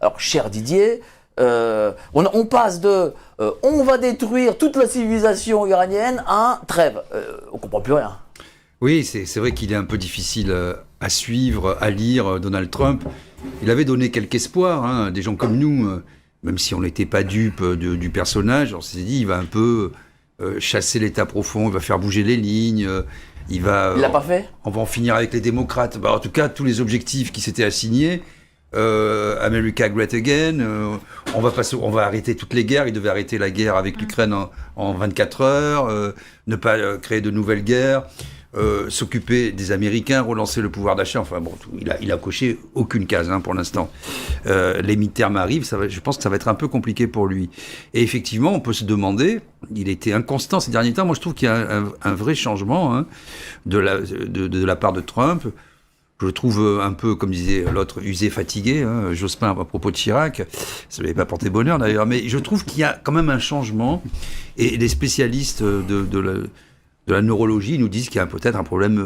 Alors, cher Didier, on passe de on va détruire toute la civilisation iranienne à trêve. On comprend plus rien. Oui, c'est vrai qu'il est un peu difficile à suivre, à lire, Donald Trump. Il avait donné quelques espoirs, hein, des gens comme nous, même si on n'était pas dupes du personnage, on s'est dit, il va un peu chasser l'État profond, il va faire bouger les lignes, il l'a pas fait. On va en finir avec les démocrates. En tout cas, tous les objectifs qui s'étaient assignés, America Great Again, on va arrêter toutes les guerres, il devait arrêter la guerre avec l'Ukraine en 24 heures, ne pas créer de nouvelles guerres, s'occuper des Américains, relancer le pouvoir d'achat, enfin bon, il a coché aucune case pour l'instant. Les mi-termes arrivent, je pense que ça va être un peu compliqué pour lui. Et effectivement, on peut se demander, il était inconstant ces derniers temps, moi je trouve qu'il y a un vrai changement de la part de Trump. Je le trouve un peu, comme disait l'autre, usé, fatigué, Jospin à propos de Chirac, ça ne lui avait pas porté bonheur d'ailleurs, mais je trouve qu'il y a quand même un changement, et les spécialistes de la neurologie nous disent qu'il y a peut-être un problème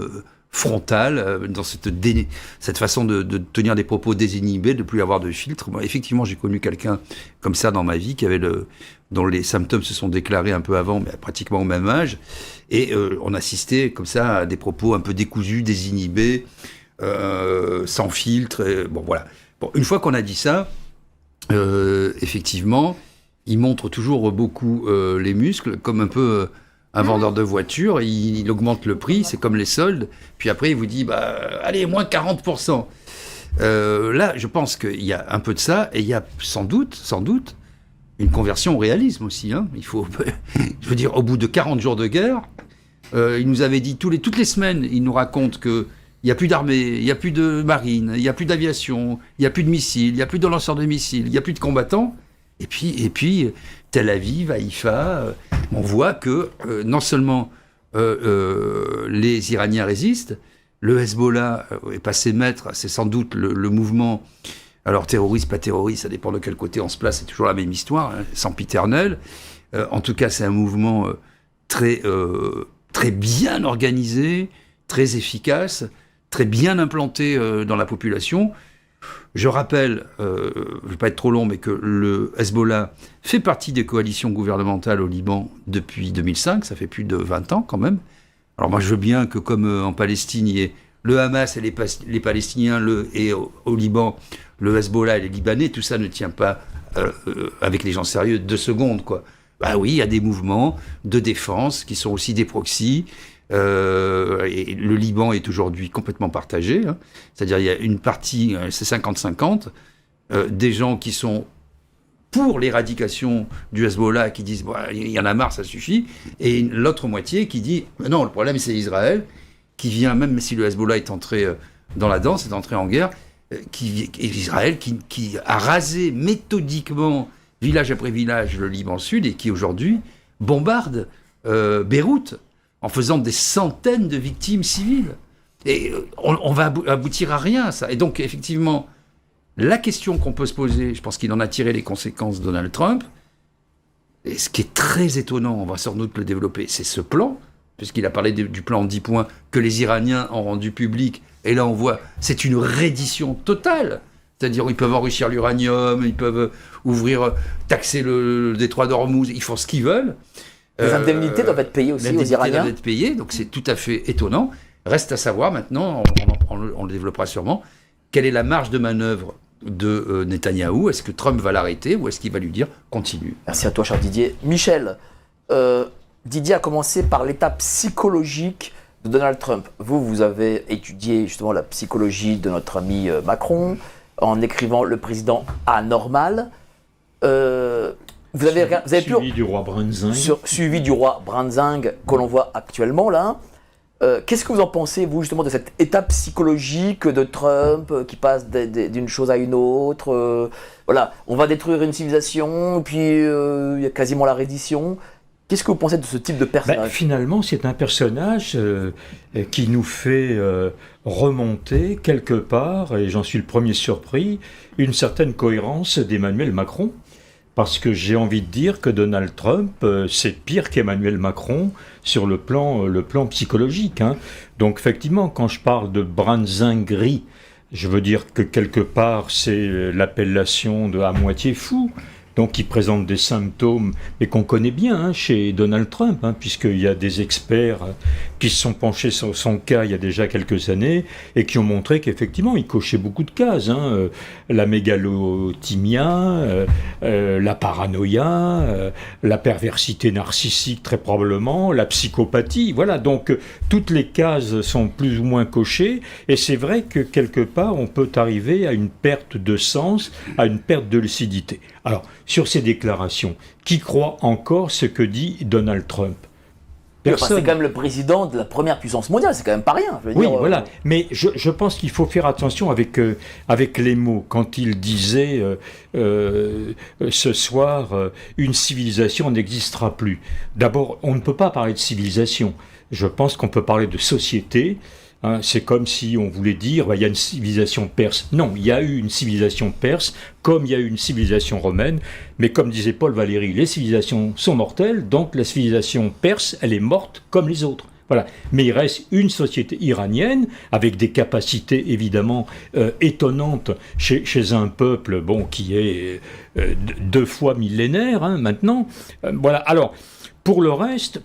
frontal dans cette façon de tenir des propos désinhibés, de ne plus avoir de filtre. Moi, effectivement, j'ai connu quelqu'un comme ça dans ma vie, dont les symptômes se sont déclarés un peu avant, mais pratiquement au même âge, et on assistait comme ça à des propos un peu décousus, désinhibés, sans filtre. Bon, voilà. Bon, une fois qu'on a dit ça, effectivement, il montre toujours beaucoup les muscles, comme un peu un vendeur de voitures. Il augmente le prix, c'est comme les soldes. Puis après, il vous dit, allez, moins 40%. Là, je pense qu'il y a un peu de ça, et il y a sans doute, une conversion au réalisme aussi. Il faut, je veux dire, au bout de 40 jours de guerre, il nous avait dit toutes les semaines, il nous raconte que il n'y a plus d'armée, il n'y a plus de marine, il n'y a plus d'aviation, il n'y a plus de missiles, il n'y a plus de lanceurs de missiles, il n'y a plus de combattants. Et puis Tel Aviv, Haïfa, on voit que non seulement les Iraniens résistent, le Hezbollah est passé maître, c'est sans doute le mouvement, alors terroriste, pas terroriste, ça dépend de quel côté on se place, c'est toujours la même histoire, sempiternelle. En tout cas, c'est un mouvement très bien organisé, très efficace, très bien implanté dans la population. Je rappelle, je ne vais pas être trop long, mais que le Hezbollah fait partie des coalitions gouvernementales au Liban depuis 2005, ça fait plus de 20 ans quand même. Alors moi je veux bien que comme en Palestine, il y ait le Hamas et les Palestiniens, et au Liban, le Hezbollah et les Libanais, tout ça ne tient pas avec les gens sérieux 2 secondes, quoi. Bah oui, il y a des mouvements de défense qui sont aussi des proxys. Et le Liban est aujourd'hui complètement partagé, c'est-à-dire il y a une partie, c'est 50-50, des gens qui sont pour l'éradication du Hezbollah, qui disent il y en a marre, ça suffit, et l'autre moitié qui dit non, le problème c'est Israël, qui vient, même si le Hezbollah est entré dans la danse, est entré en guerre, Israël qui a rasé méthodiquement, village après village, le Liban Sud, et qui aujourd'hui bombarde Beyrouth, en faisant des centaines de victimes civiles. Et on va aboutir à rien, ça. Et donc, effectivement, la question qu'on peut se poser, je pense qu'il en a tiré les conséquences, Donald Trump, et ce qui est très étonnant, on va sans doute le développer, c'est ce plan, puisqu'il a parlé du plan en 10 points que les Iraniens ont rendu public, et là on voit, c'est une reddition totale. C'est-à-dire ils peuvent enrichir l'uranium, ils peuvent taxer le détroit d'Ormuz, ils font ce qu'ils veulent. Les indemnités doivent être payées aussi aux Iraniens. Doivent être payées, donc c'est tout à fait étonnant. Reste à savoir maintenant, on le développera sûrement, quelle est la marge de manœuvre de Netanyahou. Est-ce que Trump va l'arrêter ou est-ce qu'il va lui dire continue? Merci à toi, cher Didier. Michel, Didier a commencé par l'étape psychologique de Donald Trump. Vous avez étudié justement la psychologie de notre ami Macron en écrivant Le président anormal. Vous avez suivi du roi Brunzing. Suivi du roi Brunzing que l'on voit actuellement là. Qu'est-ce que vous en pensez, vous, justement, de cette étape psychologique de Trump qui passe d'une chose à une autre voilà, on va détruire une civilisation, puis il y a quasiment la reddition. Qu'est-ce que vous pensez de ce type de personnage? Finalement, c'est un personnage qui nous fait remonter quelque part, et j'en suis le premier surpris, une certaine cohérence d'Emmanuel Macron. Parce que j'ai envie de dire que Donald Trump, c'est pire qu'Emmanuel Macron sur le plan psychologique. Donc effectivement, quand je parle de brunzingerie Je veux dire que quelque part, c'est l'appellation de à moitié fou. Donc, qui présente des symptômes, mais qu'on connaît bien chez Donald Trump, puisqu'il y a des experts qui se sont penchés sur son cas il y a déjà quelques années et qui ont montré qu'effectivement, il cochait beaucoup de cases. La mégalothymia, la paranoïa, la perversité narcissique très probablement, la psychopathie. Voilà, donc toutes les cases sont plus ou moins cochées et c'est vrai que quelque part, on peut arriver à une perte de sens, à une perte de lucidité. Alors, sur ces déclarations, qui croit encore ce que dit Donald Trump ? Personne. C'est quand même le président de la première puissance mondiale, c'est quand même pas rien. Je veux dire, voilà. Mais je pense qu'il faut faire attention avec les mots. Quand il disait ce soir, une civilisation n'existera plus. D'abord, on ne peut pas parler de civilisation. Je pense qu'on peut parler de société. C'est comme si on voulait dire il y a une civilisation perse. Non, il y a eu une civilisation perse, comme il y a eu une civilisation romaine. Mais comme disait Paul Valéry, les civilisations sont mortelles, donc la civilisation perse, elle est morte comme les autres. Voilà. Mais il reste une société iranienne avec des capacités évidemment étonnantes chez un peuple qui est 2 fois millénaire maintenant. Voilà. Alors. Pour le reste,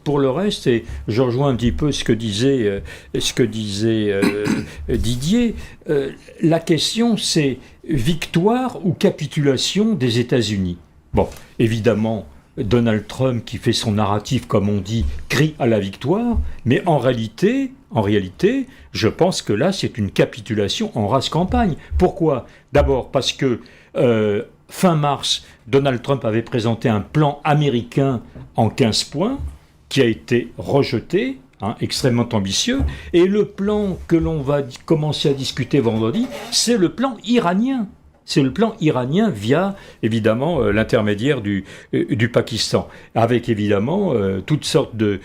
et je rejoins un petit peu ce que disait Didier, la question c'est victoire ou capitulation des États-Unis. Bon, évidemment, Donald Trump qui fait son narratif, comme on dit, crie à la victoire, mais en réalité, je pense que là, c'est une capitulation en rase campagne. Pourquoi ? D'abord parce que fin mars, Donald Trump avait présenté un plan américain en 15 points qui a été rejeté, extrêmement ambitieux. Et le plan que l'on va commencer à discuter vendredi, c'est le plan iranien. C'est le plan iranien via, évidemment, l'intermédiaire du Pakistan, avec évidemment toutes sortes de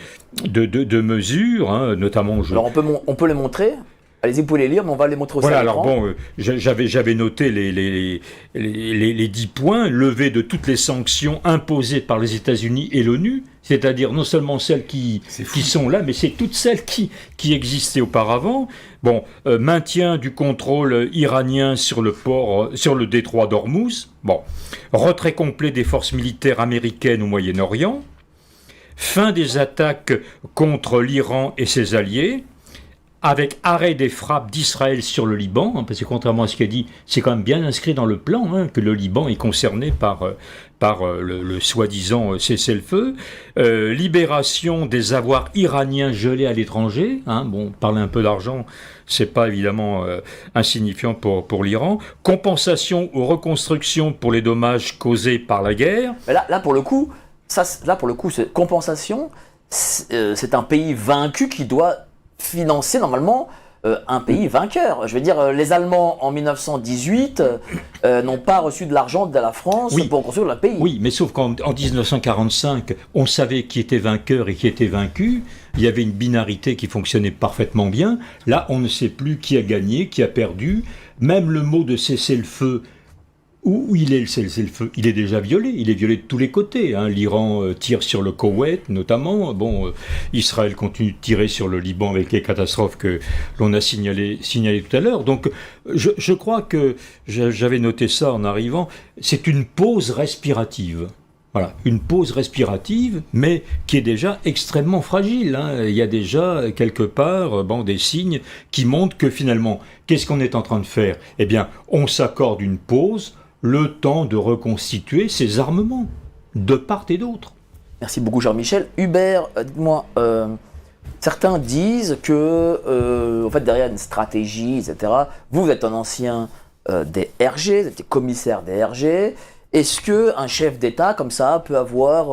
mesures, notamment... Alors on peut les montrer ? Allez-y, vous pouvez les lire, mais on va les montrer aussi à l'écran. Alors bon, j'avais noté les 10 points, levée de toutes les sanctions imposées par les États-Unis et l'ONU, c'est-à-dire non seulement celles qui sont là, mais c'est toutes celles qui existaient auparavant. Bon, maintien du contrôle iranien sur le détroit d'Ormuz. Bon, retrait complet des forces militaires américaines au Moyen-Orient. Fin des attaques contre l'Iran et ses alliés. Avec arrêt des frappes d'Israël sur le Liban, parce que contrairement à ce qu'a dit, c'est quand même bien inscrit dans le plan, que le Liban est concerné par le soi-disant cessez-le-feu, libération des avoirs iraniens gelés à l'étranger, parler un peu d'argent, c'est pas évidemment insignifiant pour l'Iran, compensation ou reconstruction pour les dommages causés par la guerre. Mais là pour le coup, c'est compensation, c'est un pays vaincu qui doit financer normalement un pays vainqueur. Je veux dire, les Allemands en 1918 n'ont pas reçu de l'argent de la France pour construire leur pays. Oui, mais sauf qu'en 1945, on savait qui était vainqueur et qui était vaincu. Il y avait une binarité qui fonctionnait parfaitement bien. Là, on ne sait plus qui a gagné, qui a perdu. Même le mot de cessez-le-feu, où il est le cessez-le-feu ? Il est déjà violé, il est violé de tous les côtés. L'Iran tire sur le Koweït notamment, Israël continue de tirer sur le Liban avec les catastrophes que l'on a signalées tout à l'heure. Donc je crois que, j'avais noté ça en arrivant, c'est une pause respirative. Voilà, une pause respirative, mais qui est déjà extrêmement fragile. Il y a déjà quelque part des signes qui montrent que finalement, qu'est-ce qu'on est en train de faire ? Eh bien, on s'accorde une pause, le temps de reconstituer ses armements, de part et d'autre. Merci beaucoup Jean-Michel. Hubert, dites-moi, certains disent que, en fait, derrière une stratégie, etc., vous êtes un ancien des RG, vous êtes commissaire des RG. Est-ce qu'un chef d'État comme ça peut avoir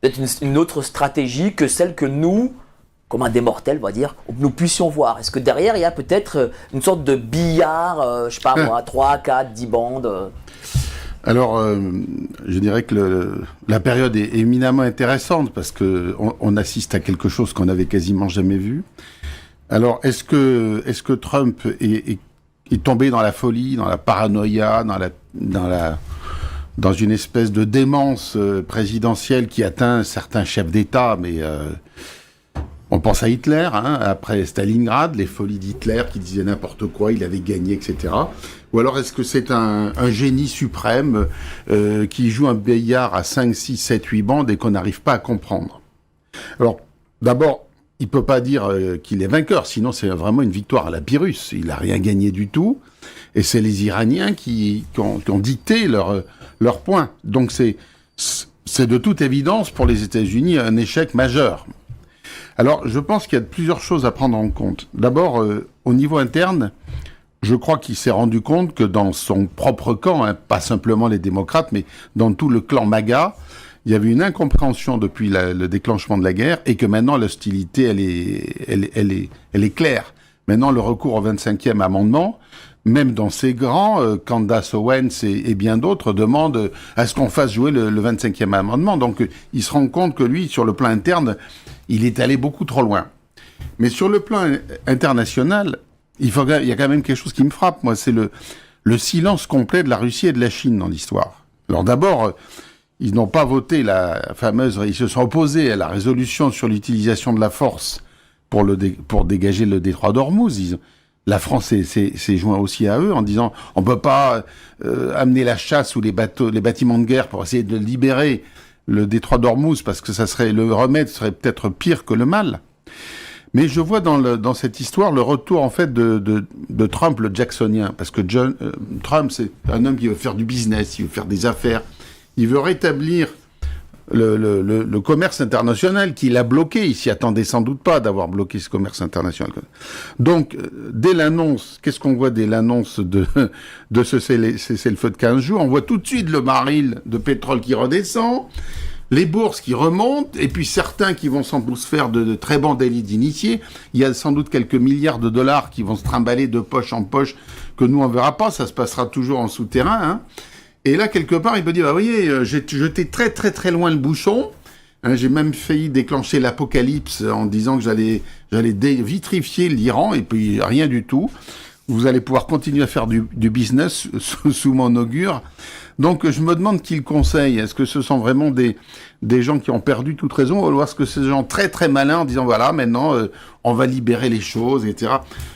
peut-être une autre stratégie que celle que nous, comme un des mortels, on va dire, nous puissions voir? Est-ce que derrière, il y a peut-être une sorte de billard, je sais pas moi, 3, 4, 10 bandes Alors, je dirais que la période est éminemment intéressante parce qu'on assiste à quelque chose qu'on n'avait quasiment jamais vu. Alors, est-ce que Trump est tombé dans la folie, dans la paranoïa, dans une espèce de démence présidentielle qui atteint certains chefs d'État, mais On pense à Hitler, hein, après Stalingrad, les folies d'Hitler qui disaient n'importe quoi, il avait gagné, etc. Ou alors est-ce que c'est un génie suprême qui joue un billard à 5, 6, 7, 8 bandes et qu'on n'arrive pas à comprendre? Alors, d'abord, il peut pas dire qu'il est vainqueur, sinon c'est vraiment une victoire à la Pyrrhus. Il n'a rien gagné du tout, et c'est les Iraniens qui ont dicté leur point. Donc c'est de toute évidence pour les États-Unis un échec majeur. Alors, je pense qu'il y a plusieurs choses à prendre en compte. D'abord, au niveau interne, je crois qu'il s'est rendu compte que dans son propre camp, hein, pas simplement les démocrates, mais dans tout le clan MAGA, il y avait une incompréhension depuis le déclenchement de la guerre et que maintenant l'hostilité, elle est claire. Maintenant, le recours au 25e amendement, même dans ces grands, Candace Owens et bien d'autres demandent à ce qu'on fasse jouer le 25e amendement. Donc, il se rend compte que lui, sur le plan interne, il est allé beaucoup trop loin. Mais sur le plan international, il y a quand même quelque chose qui me frappe, moi, c'est le silence complet de la Russie et de la Chine dans l'histoire. Alors d'abord, ils n'ont pas voté ils se sont opposés à la résolution sur l'utilisation de la force pour dégager le détroit d'Ormuz. La France s'est joint aussi à eux en disant on peut pas amener la chasse ou les bâtiments de guerre pour essayer de libérer le détroit d'Ormuz parce que le remède serait peut-être pire que le mal. Mais je vois dans cette histoire le retour en fait de Trump, le jacksonien, parce que Trump c'est un homme qui veut faire du business, il veut faire des affaires, il veut rétablir le commerce international qu'il a bloqué. Il s'y attendait sans doute pas d'avoir bloqué ce commerce international. Donc, dès l'annonce, qu'est-ce qu'on voit dès l'annonce de ce cessez-le-feu de 15 jours? On voit tout de suite le baril de pétrole qui redescend, les bourses qui remontent, et puis certains qui vont sans doute se faire de très bons délits d'initiés. Il y a sans doute quelques milliards de dollars qui vont se trimballer de poche en poche, que nous on verra pas, ça se passera toujours en souterrain, hein. Et là, quelque part, il peut dire, bah, vous voyez, j'ai jeté très très très loin le bouchon. Hein, j'ai même failli déclencher l'apocalypse en disant que j'allais vitrifier l'Iran, et puis rien du tout. Vous allez pouvoir continuer à faire du business sous mon augure. Donc, je me demande qui le conseille. Est-ce que ce sont vraiment des gens qui ont perdu toute raison, ou est-ce que c'est des gens très très malins en disant, voilà, maintenant, on va libérer les choses, etc.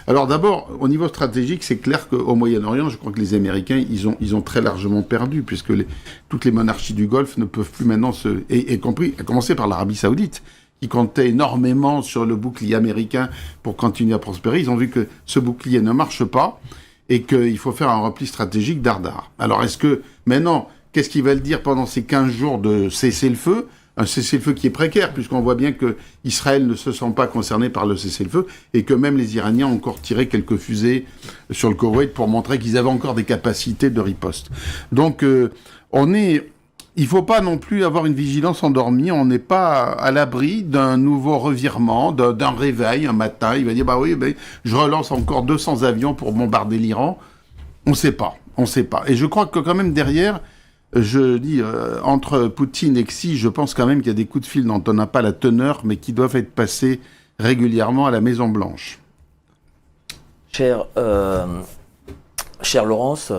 Alors d'abord, au niveau stratégique, c'est clair qu'au Moyen-Orient, je crois que les Américains, ils ont très largement perdu, puisque toutes les monarchies du Golfe ne peuvent plus maintenant à commencer par l'Arabie Saoudite, qui comptait énormément sur le bouclier américain pour continuer à prospérer. Ils ont vu que ce bouclier ne marche pas et qu'il faut faire un repli stratégique dardard. Alors est-ce que maintenant, qu'est-ce qu'ils veulent dire pendant ces 15 jours de cessez-le-feu? Un cessez-le-feu qui est précaire, puisqu'on voit bien que Israël ne se sent pas concerné par le cessez-le-feu et que même les Iraniens ont encore tiré quelques fusées sur le Koweït pour montrer qu'ils avaient encore des capacités de riposte. Donc il faut pas non plus avoir une vigilance endormie. On n'est pas à l'abri d'un nouveau revirement, d'un réveil un matin. Il va dire, bah oui, je relance encore 200 avions pour bombarder l'Iran. On sait pas. Et je crois que quand même derrière, je dis, entre Poutine et Xi, je pense quand même qu'il y a des coups de fil dont on n'a pas la teneur, mais qui doivent être passés régulièrement à la Maison-Blanche. Cher Laurence,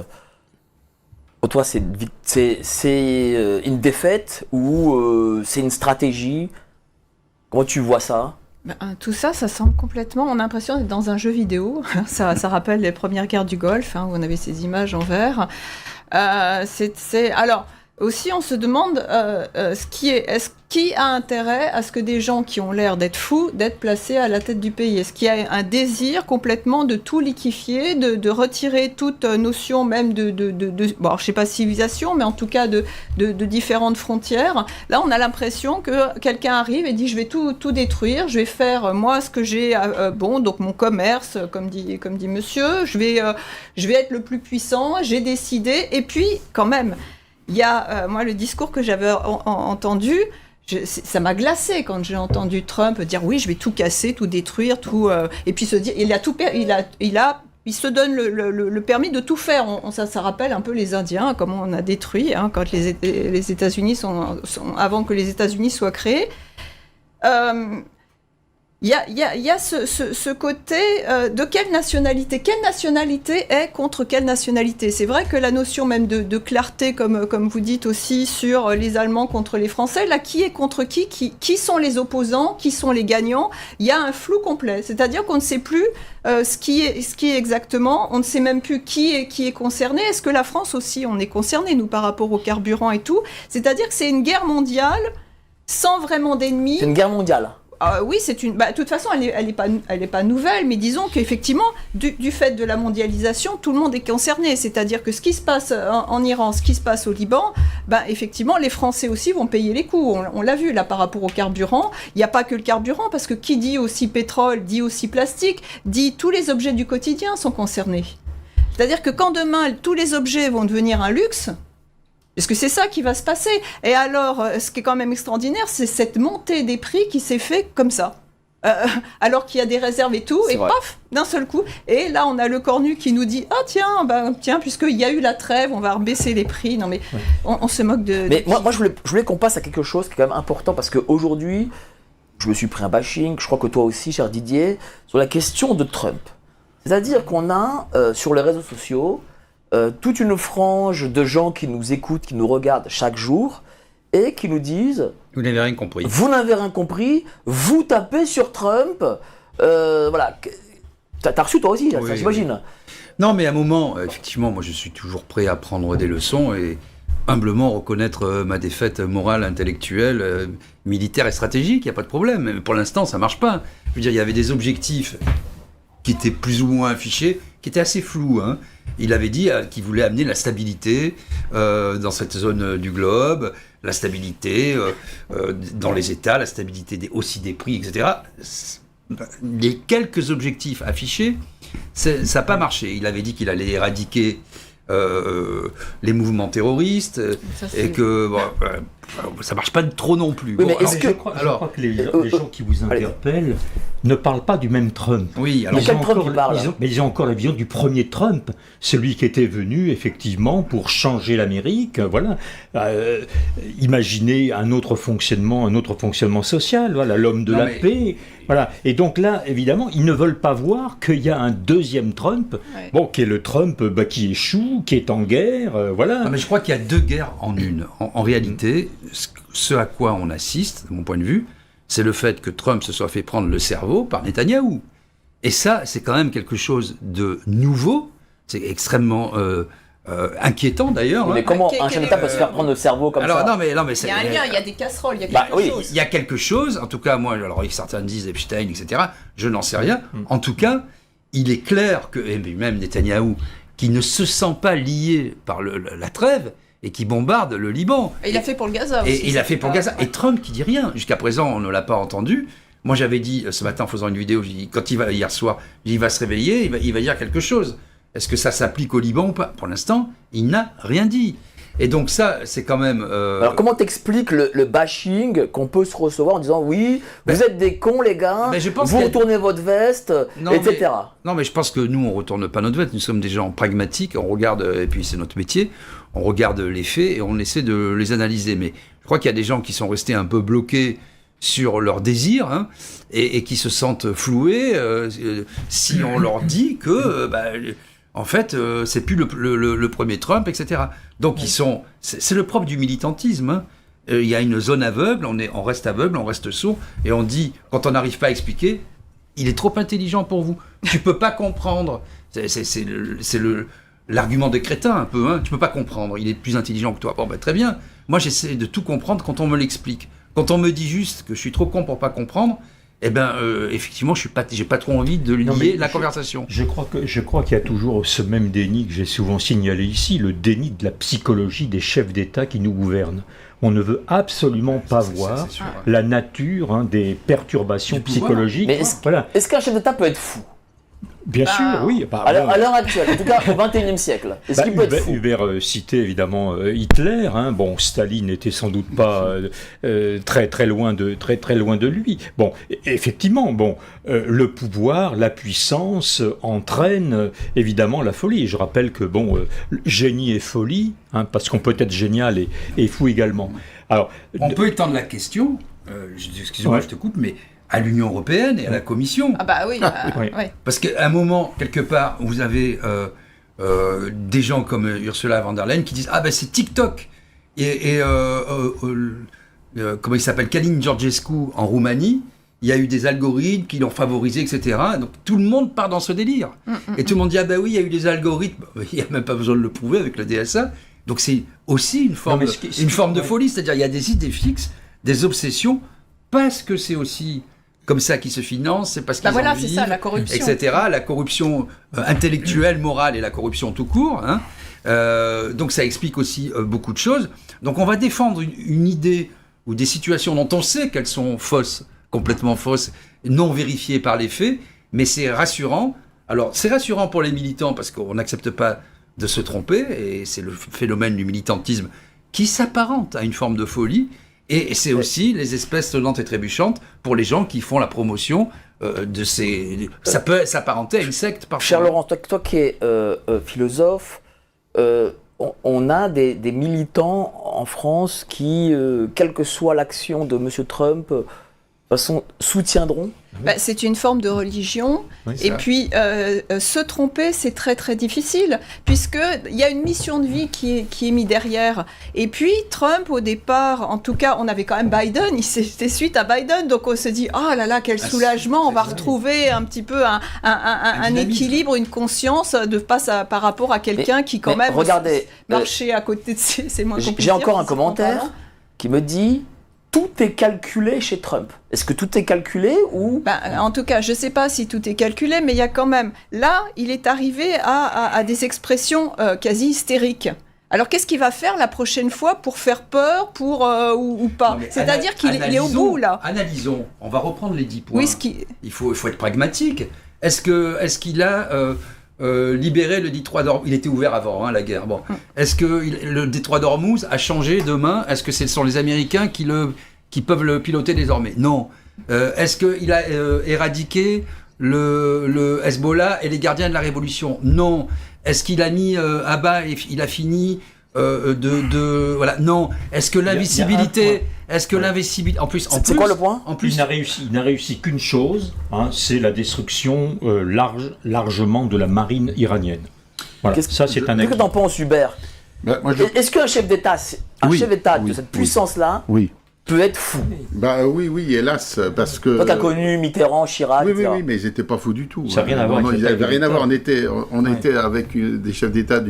pour toi, c'est une défaite ou c'est une stratégie? Comment tu vois ça? Tout ça, ça semble complètement... On a l'impression d'être dans un jeu vidéo. Ça rappelle les premières guerres du Golfe, où on avait ces images en vert. Alors, aussi, on se demande qui a intérêt à ce que des gens qui ont l'air d'être fous, d'être placés à la tête du pays? Est-ce qu'il y a un désir complètement de tout liquéfier, de retirer toute notion même bon, je sais pas civilisation, mais en tout cas de différentes frontières? Là, on a l'impression que quelqu'un arrive et dit je vais tout détruire, je vais faire moi ce que j'ai donc mon commerce, comme dit monsieur, je vais être le plus puissant, j'ai décidé. Et puis quand même, il y a moi le discours que j'avais entendu. Ça m'a glacé quand j'ai entendu Trump dire oui, je vais tout casser, tout détruire, tout et puis se dire il se donne le permis de tout faire. Ça rappelle un peu les Indiens, comment on a détruit quand les États-Unis sont avant que les États-Unis soient créés. Il il y a ce côté de quelle nationalité est contre quelle nationalité. C'est vrai que la notion même de clarté, comme vous dites aussi, sur les Allemands contre les Français, là, qui est contre qui sont les opposants, qui sont les gagnants, il y a un flou complet. C'est-à-dire qu'on ne sait plus ce qui est exactement, on ne sait même plus qui est concerné. Est-ce que la France aussi, on est concerné, nous, par rapport au carburant et tout? C'est-à-dire que c'est une guerre mondiale sans vraiment d'ennemis. C'est une guerre mondiale. Oui, de toute façon, elle est pas nouvelle, mais disons qu'effectivement, du fait de la mondialisation, tout le monde est concerné. C'est-à-dire que ce qui se passe en Iran, ce qui se passe au Liban, effectivement, les Français aussi vont payer les coûts. On l'a vu là par rapport au carburant. Il n'y a pas que le carburant, parce que qui dit aussi pétrole, dit aussi plastique, dit tous les objets du quotidien sont concernés. C'est-à-dire que quand demain, tous les objets vont devenir un luxe, est-ce que c'est ça qui va se passer? Et alors, ce qui est quand même extraordinaire, c'est cette montée des prix qui s'est fait comme ça. Alors qu'il y a des réserves et tout, C'est et vrai. paf, d'un seul coup. Et là, on a le Cornu qui nous dit « Ah tiens, puisqu'il y a eu la trêve, on va rebaisser les prix. » Non mais, on se moque de... Mais moi je voulais qu'on passe à quelque chose qui est quand même important, parce qu'aujourd'hui, je me suis pris un bashing, je crois que toi aussi, cher Didier, sur la question de Trump. C'est-à-dire qu'on a, sur les réseaux sociaux, toute une frange de gens qui nous écoutent, qui nous regardent chaque jour, et qui nous disent Vous n'avez rien compris. « Vous n'avez rien compris, vous tapez sur Trump. » Voilà. T'as reçu toi aussi, Oui, ça j'imagine. Non, mais à un moment, effectivement, moi je suis toujours prêt à prendre des leçons et humblement reconnaître ma défaite morale, intellectuelle, militaire et stratégique, il n'y a pas de problème. Mais pour l'instant, ça ne marche pas. Je veux dire, il y avait des objectifs qui étaient plus ou moins affichés, qui étaient assez flous. Hein. Il avait dit qu'il voulait amener la stabilité dans cette zone du globe, la stabilité dans les États, la stabilité aussi des prix, etc. Les quelques objectifs affichés, ça n'a pas marché. Il avait dit qu'il allait éradiquer les mouvements terroristes et que ça marche pas trop non plus. Oui, mais alors, est-ce que- Je crois que les gens qui vous interpellent ne parlent pas du même Trump. oui, alors Mais quel Trump il parle Mais ils ont encore la vision du premier Trump, celui qui était venu effectivement pour changer l'Amérique, voilà. Imaginer un autre fonctionnement social, voilà, l'homme de Non, la mais- paix, voilà. Et donc là, évidemment, ils ne veulent pas voir qu'il y a un deuxième Trump, Ouais. bon, qui est le Trump qui échoue, qui est en guerre, voilà. Non, mais je crois qu'il y a deux guerres en une. En réalité, ce à quoi on assiste, de mon point de vue, c'est le fait que Trump se soit fait prendre le cerveau par Netanyahou. Et ça, c'est quand même quelque chose de nouveau. C'est extrêmement inquiétant d'ailleurs. Mais hein. comment Quel un chef est d'État le- peut se faire prendre le cerveau comme Alors ça? non, mais Il c'est y a un lien, il y a des casseroles, il y a Bah quelque oui, chose. il y a quelque chose, en tout cas, moi, alors certains disent Epstein, etc., je n'en sais rien. En tout cas, il est clair que, et même Netanyahou, qui ne se sent pas lié par la trêve et qui bombarde le Liban. Et il a fait pour le Gaza aussi. Et il a fait pour Gaza. Ouais. Et Trump qui dit rien. Jusqu'à présent, on ne l'a pas entendu. Moi, j'avais dit ce matin en faisant une vidéo, j'ai dit, quand il va, hier soir, il va se réveiller, il va dire quelque chose. Est-ce que ça s'applique au Liban ou pas? Pour l'instant, il n'a rien dit. Et donc ça, c'est quand même... Alors comment t'expliques le bashing qu'on peut se recevoir en disant oui, vous êtes des cons les gars, ben, je pense vous qu'il y a- retournez votre veste, Non, etc. Non, mais je pense que nous, on retourne pas notre veste. Nous sommes des gens pragmatiques. On regarde, et puis c'est notre métier, on regarde les faits et on essaie de les analyser. Mais je crois qu'il y a des gens qui sont restés un peu bloqués sur leurs désirs hein, et qui se sentent floués si on leur dit que, en fait, c'est plus le premier Trump, etc. Donc c'est le propre du militantisme. Hein. Il y a une zone aveugle, on reste aveugle, on reste sourd, et on dit, quand on n'arrive pas à expliquer, il est trop intelligent pour vous. Tu peux pas comprendre. C'est l'argument des crétins un peu. Hein. Tu peux pas comprendre. Il est plus intelligent que toi. Bon, très bien. Moi, j'essaie de tout comprendre quand on me l'explique. Quand on me dit juste que je suis trop con pour pas comprendre, effectivement, j'ai pas trop envie de Non, lier mais la conversation. Je crois qu'il y a toujours ce même déni que j'ai souvent signalé ici, le déni de la psychologie des chefs d'État qui nous gouvernent. On ne veut absolument pas voir C'est sûr, ouais. la nature des perturbations Du pouvoir. psychologiques. Mais est-ce Voilà. est-ce qu'un chef d'État peut être fou Bien sûr, oui. à l'heure actuelle, en tout cas au XXIe siècle? Est-ce qu'il peut être fou? Hubert citait évidemment Hitler. Hein. Bon, Staline n'était sans doute pas très loin de lui. Bon, effectivement, le pouvoir, la puissance entraîne évidemment la folie. Je rappelle que génie et folie, hein, parce qu'on peut être génial et fou également. Alors, On peut étendre la question. Excusez-moi, Ouais. je te coupe, mais à l'Union européenne et à la Commission. Ah bah oui. oui. Ouais. Parce qu'à un moment, quelque part, vous avez des gens comme Ursula von der Leyen qui disent « Ah ben c'est TikTok !» Et comment il s'appelle, Călin Georgescu en Roumanie, il y a eu des algorithmes qui l'ont favorisé, etc. Donc tout le monde part dans ce délire. Et tout le monde dit « Ah ben oui, il y a eu des algorithmes. » Il n'y a même pas besoin de le prouver avec le DSA. Donc c'est aussi une forme, une forme de folie. C'est-à-dire il y a des idées fixes, des obsessions, parce que c'est aussi comme ça qu'ils se financent, c'est parce qu'ils en Voilà, vivent, c'est ça, la corruption. etc. La corruption intellectuelle, morale et la corruption tout court. Hein. Donc ça explique aussi beaucoup de choses. Donc on va défendre une idée ou des situations dont on sait qu'elles sont fausses, complètement fausses, non vérifiées par les faits, mais c'est rassurant. Alors c'est rassurant pour les militants parce qu'on n'accepte pas de se tromper, et c'est le phénomène du militantisme qui s'apparente à une forme de folie, et c'est aussi les espèces sonnantes et trébuchantes pour les gens qui font la promotion de ces... Ça peut s'apparenter à une secte parfois. Cher Laurent, toi qui es philosophe, on a des militants en France qui, quelle que soit l'action de M. Trump, de toute façon, soutiendront. Bah, c'est une forme de religion. Oui, Et ça. puis, se tromper, c'est très très difficile, puisqu'il y a une mission de vie qui est mise derrière. Et puis, Trump, au départ, en tout cas, on avait quand même Biden, c'était suite à Biden, donc on se dit, oh là là, quel soulagement, on va retrouver un petit peu un dynamisme. équilibre, une conscience de face par rapport à quelqu'un qui, quand mais même, regardez, marchait à côté de c'est moins compliqué. j'ai encore un physiquement commentaire parlant. qui me dit tout est calculé chez Trump. Est-ce que tout est calculé ou... Ben, en tout cas, je ne sais pas si tout est calculé, mais il y a quand même... Là, il est arrivé à des expressions quasi hystériques. Alors, qu'est-ce qu'il va faire la prochaine fois pour faire peur ou pas? Non, mais C'est-à-dire qu'il est au bout, là. Analysons. On va reprendre les 10 points. Oui, ce qui... Il faut être pragmatique. Est-ce qu'il a libéré le détroit d'Ormuz? Il était ouvert avant la guerre. Bon. Est-ce que le détroit d'Ormuz a changé demain? Est-ce que ce sont les Américains qui peuvent le piloter désormais? Non. Est-ce qu'il a éradiqué le Hezbollah et les gardiens de la révolution? Non. Est-ce qu'il a mis à bas et il a fini voilà? Non. Est-ce que l'invisibilité... Est-ce que l'invisibilité... En plus, C'est quoi le point? En plus, Il n'a réussi qu'une chose, c'est la destruction largement de la marine iranienne. Voilà, ça c'est un Qu'est-ce que exemple. t'en penses, Hubert? Bah, moi, Est-ce qu'un chef d'État, Oui, chef d'État de oui, cette oui. puissance-là Oui. peut être fou? Bah oui, hélas, parce que... Toi, t'as connu Mitterrand, Chirac, Oui, etc. mais ils n'étaient pas fous du tout. Ça n'a rien à voir Non, avec ils la n'avaient rien à voir. militaire. On était avec des chefs d'État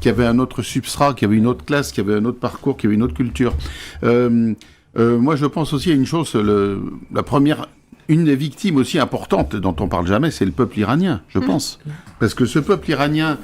qui avaient un autre substrat, qui avaient une autre classe, qui avaient un autre parcours, qui avaient une autre culture. Moi, je pense aussi à une chose, la première... Une des victimes aussi importantes dont on parle jamais, c'est le peuple iranien, je pense. Parce que ce peuple iranien,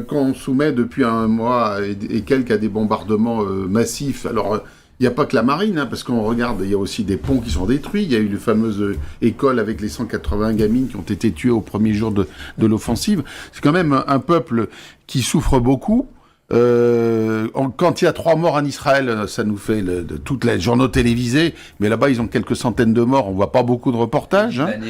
qu'on soumet depuis un mois et quelques à des bombardements massifs, alors il n'y a pas que la marine, parce qu'on regarde, il y a aussi des ponts qui sont détruits, il y a eu les fameuses écoles avec les 180 gamines qui ont été tuées au premier jour de l'offensive. C'est quand même un peuple qui souffre beaucoup. Quand il y a 3 morts en Israël, ça nous fait de toutes les journaux télévisés, mais là-bas ils ont quelques centaines de morts, on voit pas beaucoup de reportages. la même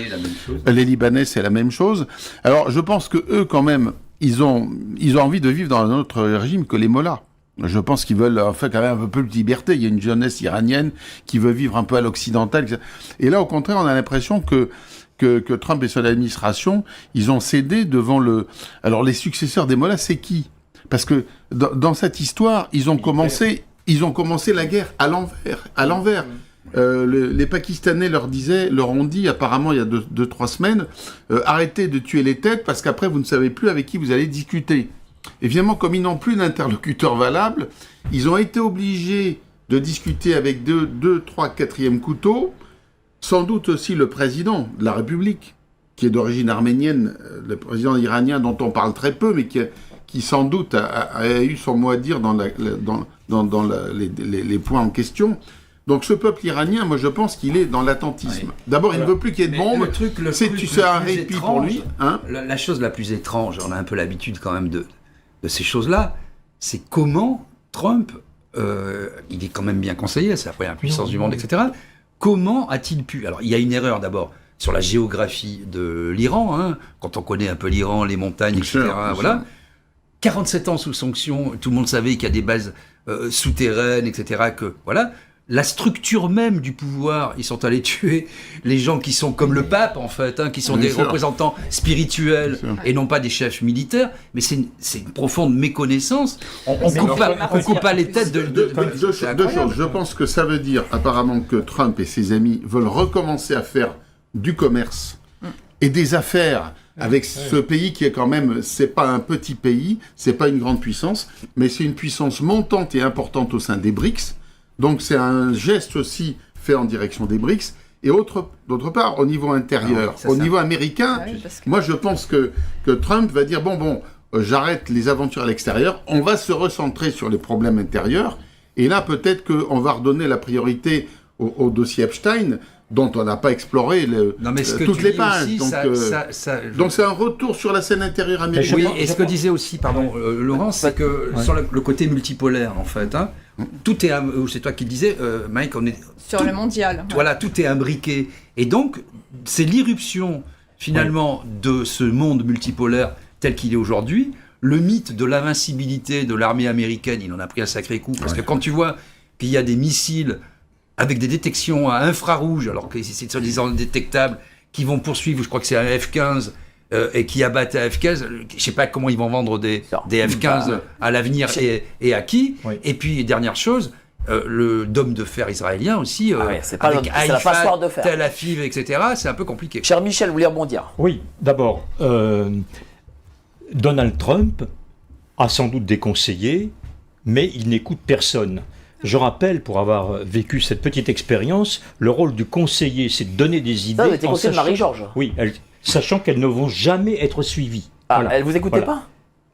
chose. Les Libanais, c'est la même chose. Alors je pense que eux, quand même, ils ont envie de vivre dans un autre régime que les mollahs. Je pense qu'ils veulent en fait quand même un peu de liberté. Il y a une jeunesse iranienne qui veut vivre un peu à l'occidental. Et là, au contraire, on a l'impression que Trump et son administration, ils ont cédé devant Alors les successeurs des mollahs, c'est qui? Parce que dans cette histoire, ils ont commencé la guerre à l'envers. Les Pakistanais leur ont dit apparemment il y a 2-3 semaines, arrêtez de tuer les têtes parce qu'après vous ne savez plus avec qui vous allez discuter. Évidemment, comme ils n'ont plus d'interlocuteur valable, ils ont été obligés de discuter avec 2, 3, 4e couteau, sans doute aussi le président de la République, qui est d'origine arménienne, le président iranien dont on parle très peu, mais qui sans doute a eu son mot à dire dans les points en question. Donc ce peuple iranien, moi je pense qu'il est dans l'attentisme. Oui. D'abord, il ne veut plus qu'il y ait de bombes. C'est un répit pour lui. Hein, la chose la plus étrange, on a un peu l'habitude quand même de ces choses-là, c'est comment Trump, il est quand même bien conseillé, c'est la première puissance du monde, etc. Comment a-t-il pu... Alors il y a une erreur d'abord sur la géographie de l'Iran, hein, quand on connaît un peu l'Iran, les montagnes, etc. Voilà. 47 ans sous sanction, tout le monde savait qu'il y a des bases souterraines, etc. Que, voilà. la structure même du pouvoir, ils sont allés tuer les gens qui sont comme le pape, en fait, qui sont Bien des sûr. représentants spirituels Bien sûr. et non pas des chefs militaires. Mais c'est une profonde méconnaissance. On coupe pas les têtes de... Deux c'est choses. incroyable. Je pense que ça veut dire apparemment que Trump et ses amis veulent recommencer à faire du commerce et des affaires avec ce pays qui est quand même, c'est pas un petit pays, c'est pas une grande puissance, mais c'est une puissance montante et importante au sein des BRICS. Donc c'est un geste aussi fait en direction des BRICS. Et d'autre part, au niveau intérieur, ça, au ça. niveau américain, Ah oui, parce que- moi je pense que Trump va dire j'arrête les aventures à l'extérieur, on va se recentrer sur les problèmes intérieurs, et là peut-être qu'on va redonner la priorité au dossier Epstein, dont on n'a pas exploré Non, mais ce que toutes tu les dis pages. aussi, Donc c'est un retour sur la scène intérieure américaine. Oui, et ce que disait aussi, Laurent, c'est que sur le côté multipolaire, en fait, tout est, c'est toi qui le disais, Mike, Sur le mondial. voilà, tout est imbriqué. Et donc, c'est l'irruption, finalement, de ce monde multipolaire tel qu'il est aujourd'hui. Le mythe de l'invincibilité de l'armée américaine, il en a pris un sacré coup, parce que quand tu vois qu'il y a des missiles avec des détections à infrarouge, alors que c'est soi-disant détectable, qui vont poursuivre, je crois que c'est un F-15, et qui abattent un F-15, je ne sais pas comment ils vont vendre des F-15 à l'avenir et à qui. Oui. Et puis, dernière chose, le dôme de fer israélien aussi, c'est pas avec c'est la passoire de fer. Tel Aviv, etc., c'est un peu compliqué. Cher Michel, vous voulez rebondir? Oui, d'abord, Donald Trump a sans doute des conseillers, mais il n'écoute personne. Je rappelle, pour avoir vécu cette petite expérience, le rôle du conseiller, c'est de donner des idées. Ça, vous étiez en conseiller de sachant- Marie-Georges. Oui, sachant qu'elles ne vont jamais être suivies. Ah, Voilà. elle vous écoutait Voilà. pas?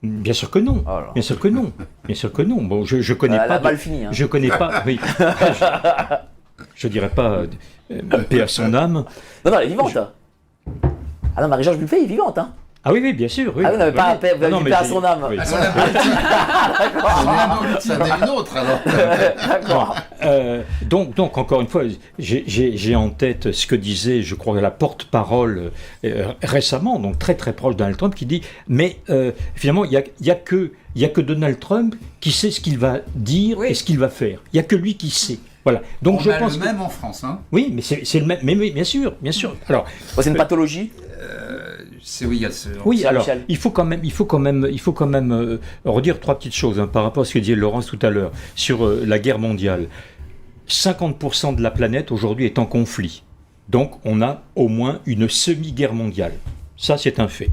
Bien sûr que non. Oh là. Bien sûr que non. Bien sûr que non. Bon, je connais Elle pas. a mal fini. Je connais pas. Oui. Je dirais pas paix à son âme. Non, elle est vivante. Ah non, Marie-Georges Buffet est vivante. Hein. Ah oui, oui, bien sûr. Oui. Ah, vous n'avez pas Oui. vous avez Non, dit mais paix à j'ai- son âme. oui. À son âme. Ça en est une autre alors. D'accord. Donc, encore une fois, j'ai en tête ce que disait, je crois, la porte-parole récemment, donc très très proche de Donald Trump, qui dit, mais finalement, il y a que Donald Trump qui sait ce qu'il va dire Oui. et ce qu'il va faire. Il n'y a que lui qui sait. Voilà. Donc On je a pense le que- même en France. oui, mais c'est le même. Mais oui, bien sûr, bien sûr. Alors, C'est une pathologie. Oui, il y a ce... oui, Michel, alors Michel. il faut quand même redire trois petites choses par rapport à ce que disait Laurence tout à l'heure sur la guerre mondiale. 50% de la planète aujourd'hui est en conflit. Donc on a au moins une semi-guerre mondiale. Ça, c'est un fait.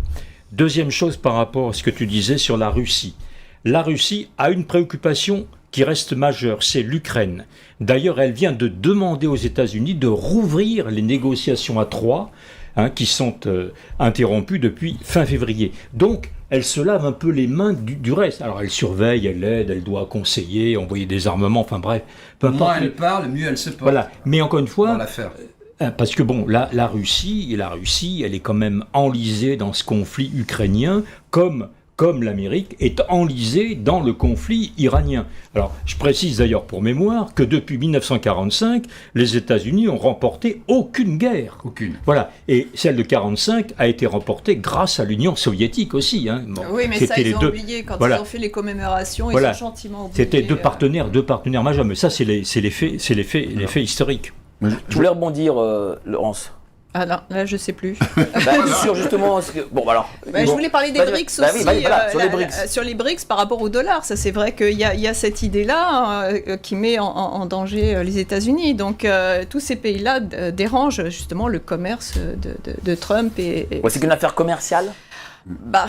Deuxième chose par rapport à ce que tu disais sur la Russie. La Russie a une préoccupation qui reste majeure, c'est l'Ukraine. D'ailleurs, elle vient de demander aux États-Unis de rouvrir les négociations à trois, qui sont interrompues depuis fin février. Donc, elle se lave un peu les mains du reste. Alors, elle surveille, elle aide, elle doit conseiller, envoyer des armements, enfin bref, peu importe. Moins elle parle, mieux elle se porte. Voilà. Mais encore une Dans fois, l'affaire. parce que bon, la Russie, elle est quand même enlisée dans ce conflit ukrainien, comme l'Amérique est enlisée dans le conflit iranien. Alors, je précise d'ailleurs pour mémoire que depuis 1945, les États-Unis ont remporté aucune guerre. Aucune. Voilà. Et celle de 1945 a été remportée grâce à l'Union soviétique aussi. Bon, Oui, mais ça, c'était ils ont oublié quand Voilà. ils ont fait les commémorations, Voilà. ils ont gentiment oublié. C'était deux partenaires majeurs. Mais ça, c'est les faits historiques. Je voulais rebondir, Laurence. Ah non, là, je sais plus. Sur justement. Bon, alors. Bah, je voulais parler des Vas-y, BRICS bah aussi. oui, vas-y, voilà, sur les BRICS. Sur les BRICS par rapport au dollar. Ça, c'est vrai qu'il y a cette idée-là qui met en danger les États-Unis. Donc, tous ces pays-là dérangent justement le commerce de Trump. Ouais, c'est qu'une affaire commerciale, Bah,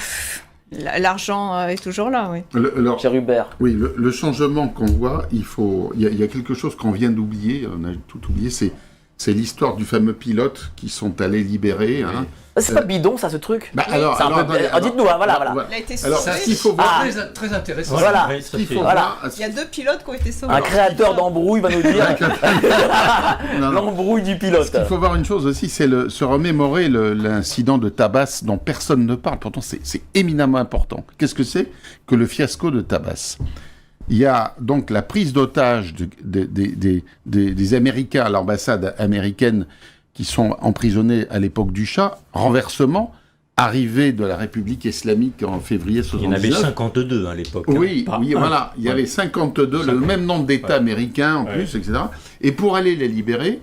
l'argent est toujours là, oui. Alors, cher Hubert. oui, le changement qu'on voit, il y a quelque chose qu'on vient d'oublier, on a tout oublié, c'est l'histoire du fameux pilote qui sont allés libérer. Hein. C'est pas bidon, ça, ce truc? Bah, alors, C'est un peu- attendez, dites-nous, hein, voilà. Il a été Alors, sauvé. ce qu'il faut voir, Très, très intéressant. Voilà. Oui, ce ça qu'il fait- faut Voilà. voir, Il y a 2 pilotes qui ont été sauvés. Un créateur d'embrouille va nous dire non, non. l'embrouille du pilote. Il faut voir une chose aussi, c'est se remémorer l'incident de Tabas dont personne ne parle. Pourtant, c'est éminemment important. Qu'est-ce que c'est que le fiasco de Tabas? Il y a donc la prise d'otage des Américains à l'ambassade américaine qui sont emprisonnés à l'époque du Shah, renversement, arrivée de la République islamique en février Il y en avait 79. 52 à l'époque. Oui, Pas oui, un. voilà. Il y avait 52, le même nombre d'États américains en plus, etc. Et pour aller les libérer,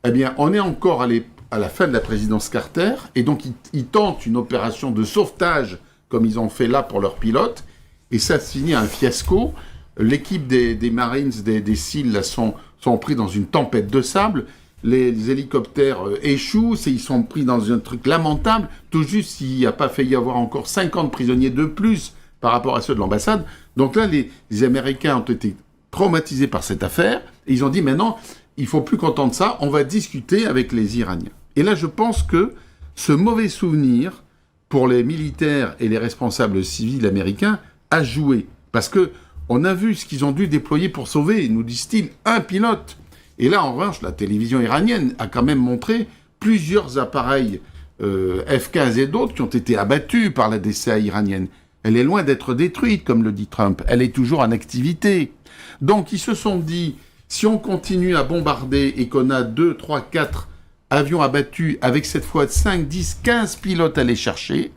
eh bien, on est encore à la fin de la présidence Carter, et donc ils tentent une opération de sauvetage, comme ils ont fait là pour leurs pilotes, et ça se finit à un fiasco. L'équipe des Marines, des SEAL, là, sont pris dans une tempête de sable. Les hélicoptères échouent, ils sont pris dans un truc lamentable, tout juste s'il n'y a pas failli y avoir encore 50 prisonniers de plus par rapport à ceux de l'ambassade. Donc là, les Américains ont été traumatisés par cette affaire, et ils ont dit maintenant, il ne faut plus qu'entendre ça, on va discuter avec les Iraniens. Et là, je pense que ce mauvais souvenir, pour les militaires et les responsables civils américains, a joué. Parce que on a vu ce qu'ils ont dû déployer pour sauver, nous disent-ils, un pilote. Et là, en revanche, la télévision iranienne a quand même montré plusieurs appareils F-15 et d'autres qui ont été abattus par la DCA iranienne. Elle est loin d'être détruite, comme le dit Trump. Elle est toujours en activité. Donc, ils se sont dit, si on continue à bombarder et qu'on a 2, 3, 4 avions abattus avec cette fois 5, 10, 15 pilotes à les chercher,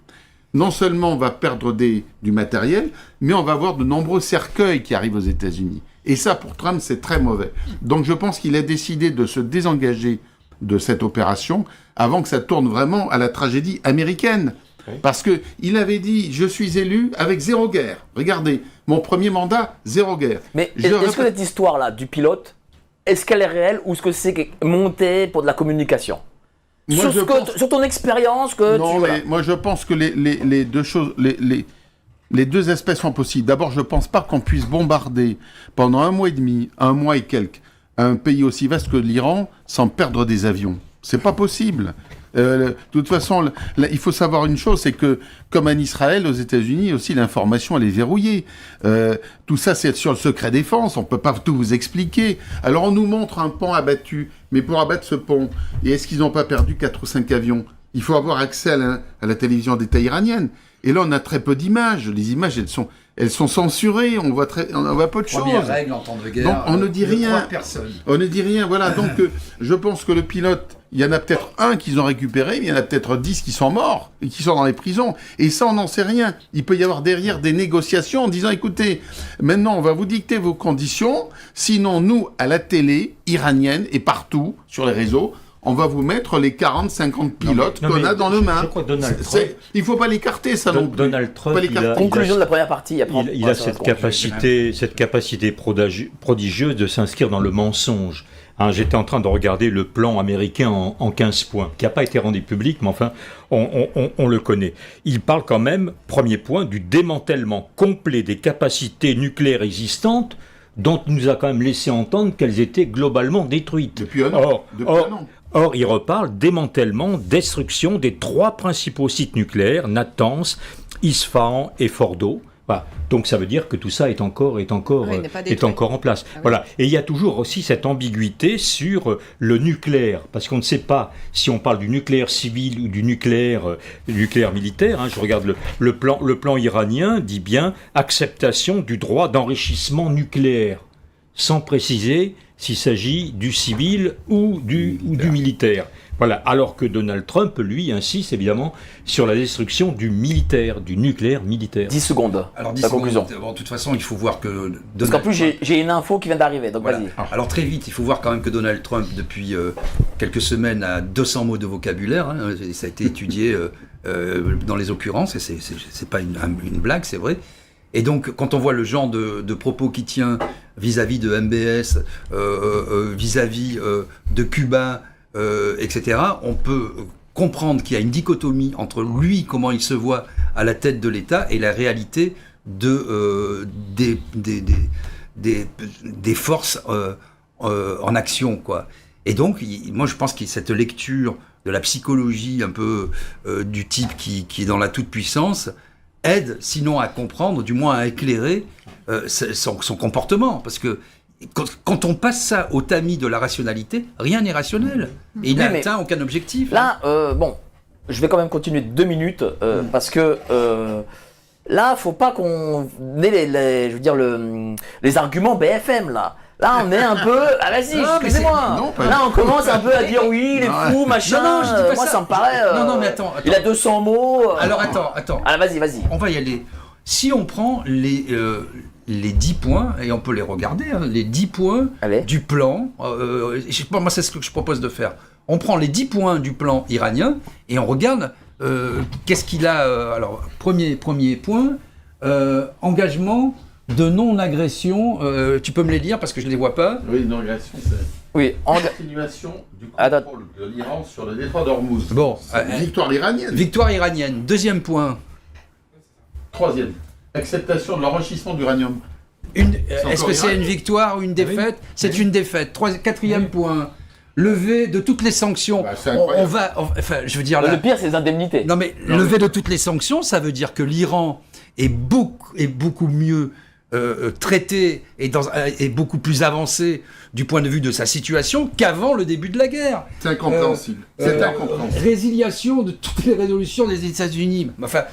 non seulement on va perdre du matériel, mais on va avoir de nombreux cercueils qui arrivent aux États-Unis. Et ça, pour Trump, c'est très mauvais. Donc je pense qu'il a décidé de se désengager de cette opération avant que ça tourne vraiment à la tragédie américaine. Oui. Parce qu'il avait dit, je suis élu avec 0 guerre. Regardez, mon premier mandat, 0 guerre. Mais est-ce que cette histoire-là du pilote, est-ce qu'elle est réelle ou est-ce que c'est monté pour de la communication ? Moi, sur ton expérience que non, mais moi je pense que les deux choses, les deux aspects sont possibles. D'abord, je ne pense pas qu'on puisse bombarder pendant 1 mois et demi, 1 mois et quelques, un pays aussi vaste que l'Iran sans perdre des avions. C'est pas possible. De toute façon, il faut savoir une chose, c'est que, comme en Israël, aux États-Unis aussi, l'information, elle est verrouillée. Tout ça, c'est sur le secret défense, on ne peut pas tout vous expliquer. Alors, on nous montre un pont abattu, mais pour abattre ce pont, et est-ce qu'ils n'ont pas perdu 4 ou 5 avions ? Il faut avoir accès à la télévision d'État iranienne. Et là, on a très peu d'images. Les images, elles sont censurées. On voit peu de choses. Première règle en temps de guerre. Donc, on ne dit rien. Personne. On ne dit rien. Voilà. Donc, je pense que le pilote, il y en a peut-être un qu'ils ont récupéré, mais il y en a peut-être 10 qui sont morts et qui sont dans les prisons. Et ça, on n'en sait rien. Il peut y avoir derrière des négociations en disant, écoutez, maintenant, on va vous dicter vos conditions. Sinon, nous, à la télé iranienne et partout sur les réseaux, on va vous mettre les 40-50 pilotes qu'on a dans nos mains. Je crois que Donald Trump... Il ne faut pas l'écarter, ça non plus. Donald Trump, conclusion de la première partie. Après, il a cette capacité prodigieuse de s'inscrire dans le mensonge. Hein, j'étais en train de regarder le plan américain en 15 points, qui n'a pas été rendu public, mais enfin, on le connaît. Il parle quand même, premier point, du démantèlement complet des capacités nucléaires existantes, dont il nous a quand même laissé entendre qu'elles étaient globalement détruites. Depuis un an. Or, il reparle démantèlement, destruction des 3 principaux sites nucléaires, Natanz, Isfahan et Fordo. Voilà. Donc ça veut dire que tout ça est encore en place. Ah oui. Voilà. Et il y a toujours aussi cette ambiguïté sur le nucléaire, parce qu'on ne sait pas si on parle du nucléaire civil ou du nucléaire militaire. Hein. Je regarde le plan iranien dit bien acceptation du droit d'enrichissement nucléaire, sans préciser s'il s'agit du civil ou du militaire. Voilà. Alors que Donald Trump, lui, insiste évidemment sur la destruction du militaire, du nucléaire militaire. 10 secondes. Alors, 10 la secondes. conclusion. Bon, de toute façon, il faut voir que... Parce qu'en plus, j'ai une info qui vient d'arriver, donc voilà. Vas-y. Alors, très vite, il faut voir quand même que Donald Trump, depuis quelques semaines, a 200 mots de vocabulaire. Hein, ça a été étudié dans les occurrences, et c'est pas une blague, c'est vrai. Et donc, quand on voit le genre de propos qu'il tient vis-à-vis de MBS, vis-à-vis de Cuba, etc., on peut comprendre qu'il y a une dichotomie entre lui, comment il se voit à la tête de l'État, et la réalité des forces en action, quoi. Et donc, moi, je pense que cette lecture de la psychologie un peu du type qui est dans la toute-puissance aide, sinon à comprendre, du moins à éclairer son comportement. Parce que quand on passe ça au tamis de la rationalité, rien n'est rationnel. Et il n'a atteint aucun objectif. Là, bon, je vais quand même continuer 2 minutes, parce que là, faut pas qu'on ait les arguments BFM, là. Là, on est un peu. Ah, vas-y, Non, mais excusez-moi. Non, pas- Là, on commence un peu à dire oui, les fous, machin. Non, je dis pas Moi, ça. ça me paraît. Non, mais attends. Il a 200 mots. Alors attends. Ah, vas-y. On va y aller. Si on prend les 10 points, et on peut les regarder, hein, les 10 points Allez. du plan, moi c'est ce que je propose de faire. On prend les 10 points du plan iranien et on regarde qu'est-ce qu'il a. Alors, premier point, engagement de non-agression. Tu peux me les lire parce que je ne les vois pas. Oui, une agression, c'est Oui, continuation du Attends. contrôle de l'Iran sur le détroit d'Ormuz. Bon, C'est une victoire iranienne. victoire iranienne. Deuxième point. Troisième, acceptation de l'enrichissement d'uranium. Est-ce encore que c'est iranien. une victoire ou une défaite? C'est une défaite. Quatrième point. Levée de toutes les sanctions. Bah, c'est incroyable. Enfin, je veux dire là. le pire, c'est les indemnités. Non mais lever de toutes les sanctions, ça veut dire que l'Iran est beaucoup mieux traité et beaucoup plus avancé du point de vue de sa situation qu'avant le début de la guerre. C'est incompréhensible. C'est incompréhensible. Résiliation de toutes les résolutions des États-Unis. Enfin,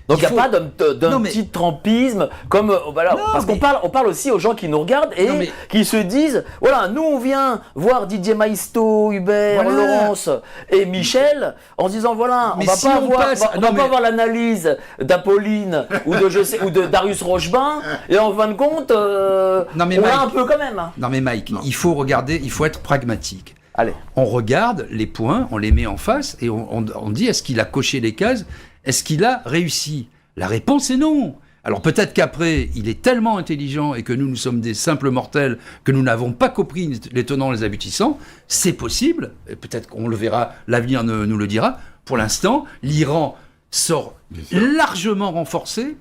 Donc il n'y a faut- pas d'un Non, mais- petit trampisme comme voilà, Non, parce mais- on parle aussi aux gens qui nous regardent et Non, mais- qui se disent voilà, nous on vient voir Didier Maisto, Hubert, Voilà. Laurence et Michel en se disant voilà, Mais on va si pas on voir passe- on non, va mais- pas voir l'analyse d'Apolline ou de Darius Rochebin et en fin de compte Non, mais on Mike- l'a un peu quand même. non mais Mike, il faut regarder, il faut être pragmatique. Allez. On regarde les points, on les met en face et on dit est-ce qu'il a coché les cases, est-ce qu'il a réussi? La réponse est non. Alors peut-être qu'après, il est tellement intelligent et que nous sommes des simples mortels que nous n'avons pas compris les tenants et les aboutissants. C'est possible, et peut-être qu'on le verra, l'avenir nous le dira. Pour l'instant, l'Iran sort Bien sûr. largement renforcé,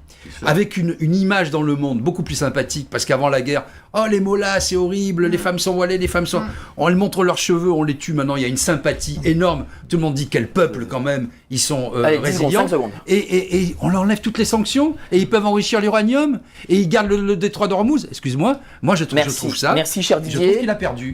avec une image dans le monde beaucoup plus sympathique, parce qu'avant la guerre, oh les mollahs c'est horrible, les femmes sont voilées, les femmes sont... On les montre leurs cheveux, on les tue, maintenant il y a une sympathie énorme, tout le monde dit quel peuple quand même, ils sont Allez, 10 secondes, résilients, 5 secondes. et on leur enlève toutes les sanctions, et ils peuvent enrichir l'uranium, et ils gardent le détroit d'Ormuz, excuse-moi, moi je trouve ça, Merci cher je trouve Didier. qu'il a perdu.